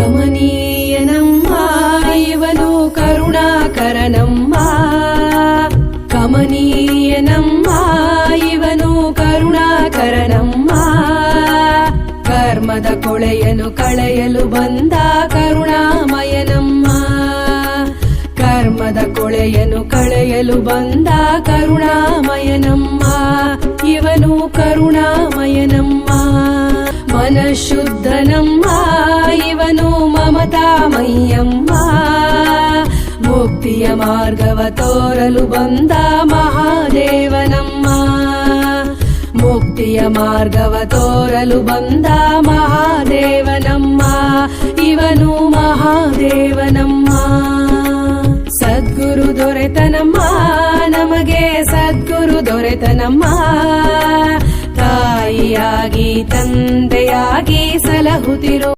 ಕಮನೀಯನಮ್ಮ ಇವನು ಕರುಣಾಕರನಮ್ಮ, ಕಮನೀಯನಮ್ಮ ಇವನು ಕರುಣಾಕರನಮ್ಮ. ಕರ್ಮದ ಕೊಳೆಯನು ಕಳೆಯಲು ಬಂದ ಕರುಣಾಮಯನಮ್ಮ, ಕರ್ಮದ ಕೊಳೆಯನು ಕಳೆಯಲು ಬಂದ ಕರುಣಾಮಯನಮ್ಮ, ಇವನು ಕರುಣಾಮಯನಮ್ಮ. ಮನಶುದ್ಧನಮ್ಮ ಇವನು ಮಮತಾಮಯ್ಯಮ್ಮ, ಮುಕ್ತಿಯ ಮಾರ್ಗವ ತೋರಲು ಬಂದ ಮಹಾದೇವನಮ್ಮ, ಮುಕ್ತಿಯ ಮಾರ್ಗವ ತೋರಲು ಬಂದ ಮಹಾದೇವನಮ್ಮ, ಇವನು ಮಹಾದೇವನಮ್ಮ. ಸದ್ಗುರು ದೊರೆತನಮ್ಮ ನಮಗೆ ಸದ್ಗುರು ದೊರೆತನಮ್ಮ, ತಾಯಿಯಾಗಿ ತಂದೆಯಾಗಿ ಸಲಹುತ್ತಿರೋ